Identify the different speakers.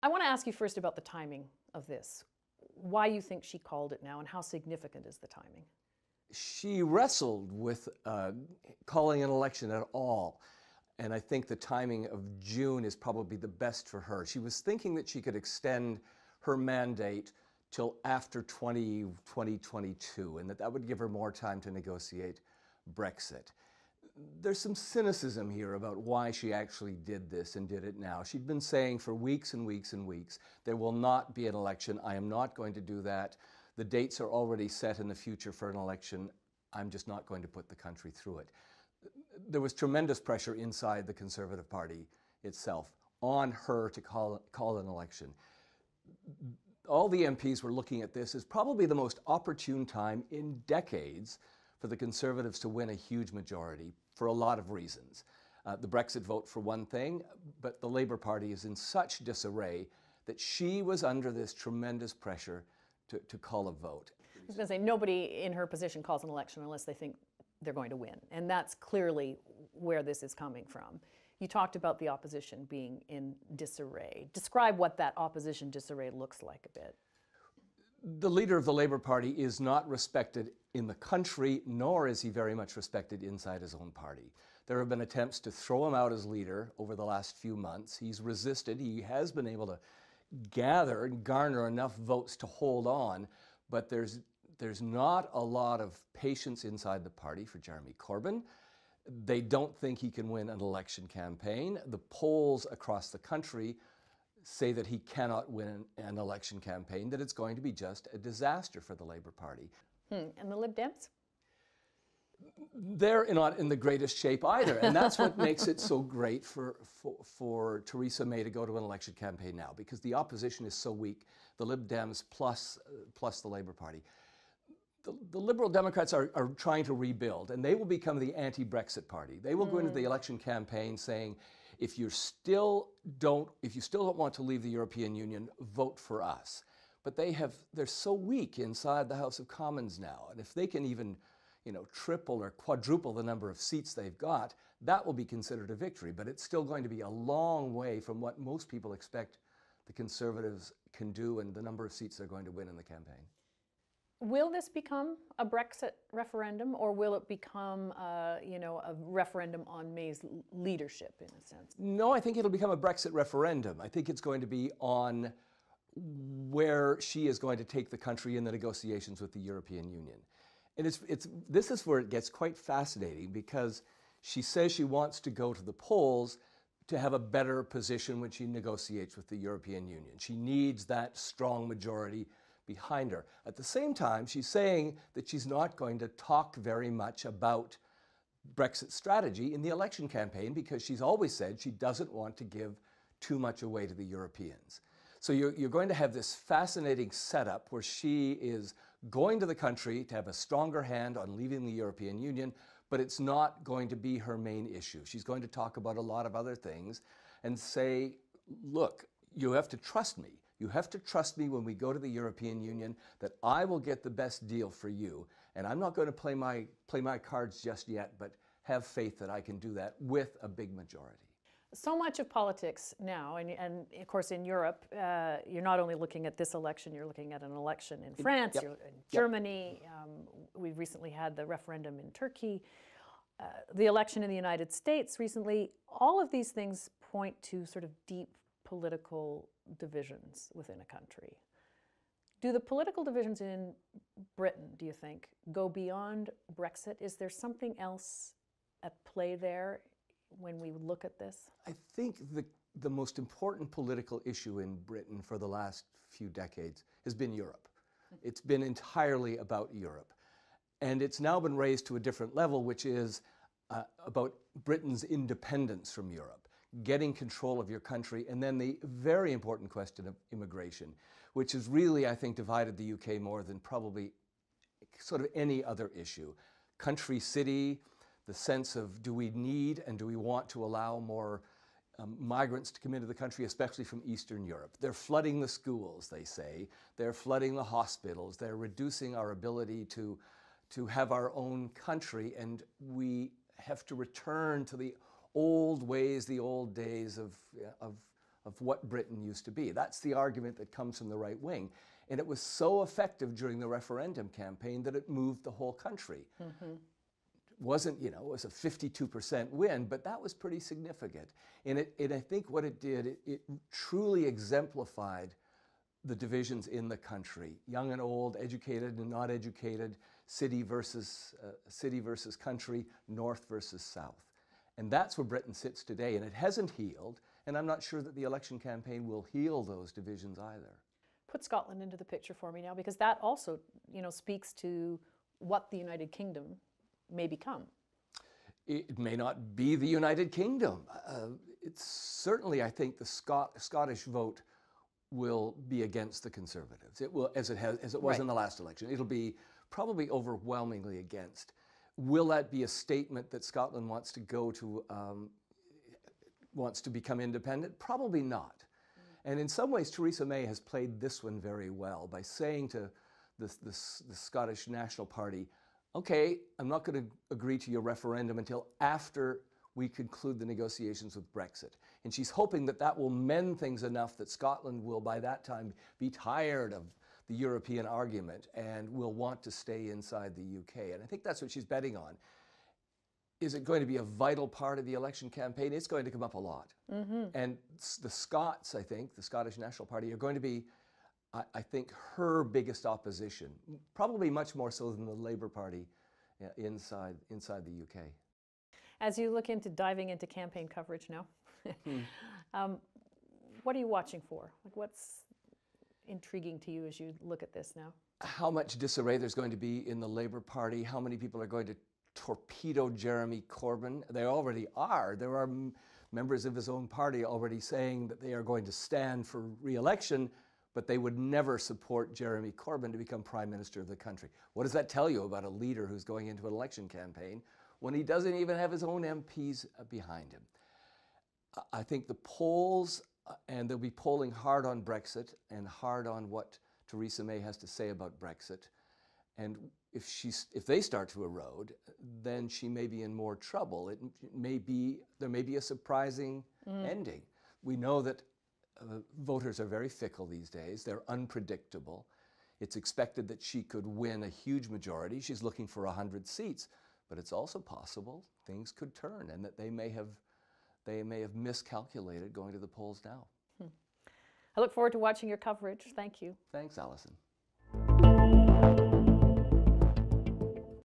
Speaker 1: I want to ask you first about the timing of this. Why you think she called it now, and how significant is the timing?
Speaker 2: She wrestled with calling an election at all. And I think the timing of June is probably the best for her. She was thinking that she could extend her mandate till after 2022, and that would give her more time to negotiate Brexit. There's some cynicism here about why she actually did this and did it now. She'd been saying for weeks and weeks and weeks, there will not be an election. I am not going to do that. The dates are already set in the future for an election. I'm just not going to put the country through it. There was tremendous pressure inside the Conservative Party itself on her to call an election. All the MPs were looking at this as probably the most opportune time in decades for the Conservatives to win a huge majority for a lot of reasons. The Brexit vote for one thing, but the Labour Party is in such disarray that she was under this tremendous pressure to call a vote.
Speaker 1: I was going to say, nobody in her position calls an election unless they think they're going to win. And that's clearly where this is coming from. You talked about the opposition being in disarray. Describe what that opposition disarray looks like a bit.
Speaker 2: The leader of the Labour Party is not respected in the country, nor is he very much respected inside his own party. There have been attempts to throw him out as leader over the last few months. He's resisted. He has been able to gather and garner enough votes to hold on, but there's not a lot of patience inside the party for Jeremy Corbyn. They don't think he can win an election campaign. The polls across the country say that he cannot win an election campaign, that it's going to be just a disaster for the Labour Party.
Speaker 1: And the Lib Dems?
Speaker 2: They're not in the greatest shape either, and that's what makes it so great for Theresa May to go to an election campaign now, because the opposition is so weak, the Lib Dems plus the Labour Party. The Liberal Democrats are trying to rebuild, and they will become the anti-Brexit party. They will go into the election campaign saying, if you still don't want to leave the European Union, vote for us. But they're so weak inside the House of Commons now, and if they can even triple or quadruple the number of seats they've got, that will be considered a victory. But it's still going to be a long way from what most people expect the Conservatives can do and the number of seats they're going to win in the campaign.
Speaker 1: Will this become a Brexit referendum, or will it become, a referendum on May's leadership, in a sense?
Speaker 2: No, I think it'll become a Brexit referendum. I think it's going to be on where she is going to take the country in the negotiations with the European Union. And this is where it gets quite fascinating, because she says she wants to go to the polls to have a better position when she negotiates with the European Union. She needs that strong majority behind her. At the same time, she's saying that she's not going to talk very much about Brexit strategy in the election campaign, because she's always said she doesn't want to give too much away to the Europeans. So you're going to have this fascinating setup where she is going to the country to have a stronger hand on leaving the European Union, but it's not going to be her main issue. She's going to talk about a lot of other things and say, look, you have to trust me. You have to trust me when we go to the European Union that I will get the best deal for you. And I'm not going to play my cards just yet, but have faith that I can do that with a big majority.
Speaker 1: So much of politics now, and of course in Europe, you're not only looking at this election, you're looking at an election in France,
Speaker 2: Yep.
Speaker 1: you're in Germany, we've recently had the referendum in Turkey, the election in the United States recently. All of these things point to sort of deep political divisions within a country. Do the political divisions in Britain, do you think, go beyond Brexit? Is there something else at play there when we look at this?
Speaker 2: I think the most important political issue in Britain for the last few decades has been Europe. It's been entirely about Europe. And it's now been raised to a different level, which is about Britain's independence from Europe, getting control of your country, and then the very important question of immigration, which has really, I think, divided the UK more than probably sort of any other issue. Country, city, the sense of, do we need and do we want to allow more migrants to come into the country, especially from Eastern Europe? They're flooding the schools, they say. They're flooding the hospitals. They're reducing our ability to have our own country, and we have to return to the old ways, the old days of of what Britain used to be. That's the argument that comes from the right wing. And it was so effective during the referendum campaign that it moved the whole country. Wasn't, it was a 52% win, but that was pretty significant. And I think what it did, it truly exemplified the divisions in the country, young and old, educated and not educated, city versus country, north versus south. And that's where Britain sits today, and it hasn't healed, and I'm not sure that the election campaign will heal those divisions either.
Speaker 1: Put Scotland into the picture for me now, because that also, speaks to what the United Kingdom may become.
Speaker 2: It may not be the United Kingdom. It's certainly, I think, the Scottish vote will be against the Conservatives. It will, as it was in the last election. It'll be probably overwhelmingly against. Will that be a statement that Scotland wants to go to, wants to become independent? Probably not. And in some ways, Theresa May has played this one very well by saying to the Scottish National Party, okay, I'm not going to agree to your referendum until after we conclude the negotiations with Brexit. And she's hoping that that will mend things enough that Scotland will, by that time, be tired of the European argument and will want to stay inside the UK. And I think that's what she's betting on. Is it going to be a vital part of the election campaign? It's going to come up a lot. And the Scots, I think, the Scottish National Party, are going to be, I think, her biggest opposition, probably much more so than the Labour Party inside the UK.
Speaker 1: As you look into diving into campaign coverage now, what are you watching for? Like, what's intriguing to you as you look at this now?
Speaker 2: How much disarray there's going to be in the Labour Party, how many people are going to torpedo Jeremy Corbyn. They already are. There are members of his own party already saying that they are going to stand for re-election, but they would never support Jeremy Corbyn to become Prime Minister of the country. What does that tell you about a leader who's going into an election campaign when he doesn't even have his own MPs behind him? I think the polls, and they'll be polling hard on Brexit and hard on what Theresa May has to say about Brexit. And if they start to erode, then she may be in more trouble. There may be a surprising ending. We know that voters are very fickle these days. They're unpredictable. It's expected that she could win a huge majority. She's looking for 100 seats, but it's also possible things could turn and that they may have miscalculated going to the polls now.
Speaker 1: I look forward to watching your coverage. Thank you.
Speaker 2: Thanks, Alison.